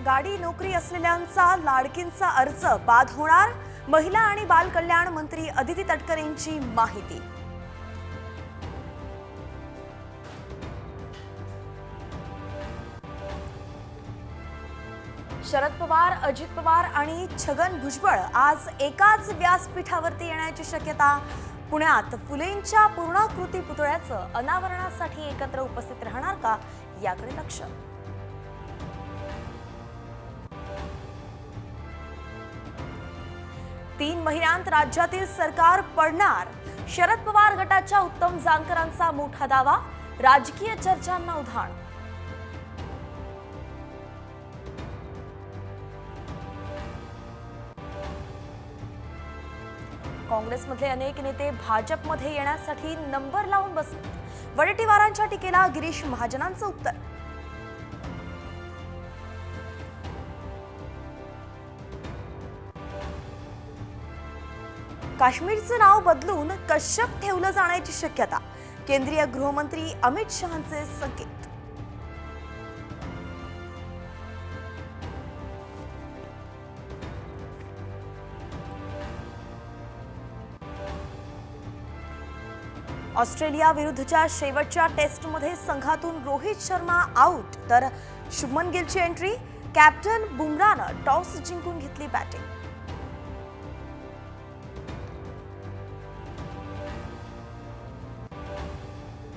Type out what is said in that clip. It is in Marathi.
गाडी नोकरी असलेल्यांचा लाडकींचा अर्ज बाद होणार। महिला आणि बाल कल्याण मंत्री अदिती तटकरेंची माहिती। शरद पवार, अजित पवार आणि छगन भुजबळ आज एकाच व्यासपीठावरती येण्याची शक्यता। पुण्यात फुलेंच्या पूर्णाकृती पुतळ्याचं अनावरणासाठी एकत्र उपस्थित राहणार का, याकडे लक्ष। 3 महिन्यांत राज्यातील सरकार पडणार। शरद पवार गटाच्या उत्तम जानकरांचा मोठा दावा। राजकीय चर्चांना उधाण। काँग्रेसमधले अनेक नेते भाजपमध्ये येण्यासाठी नंबर लावून बसले। वडेट्टीवारांच्या टीकेला गिरीश महाजनांचं उत्तर। काश्मीरचं नाव बदलून कश्यप ठेवलं जाण्याची शक्यता। केंद्रीय गृहमंत्री अमित शहांचे संकेत। ऑस्ट्रेलिया विरुद्धच्या शेवटच्या टेस्टमध्ये संघातून रोहित शर्मा आउट, तर शुभमन गिलची एंट्री। कॅप्टन बुमराहनं टॉस जिंकून घेतली बॅटिंग।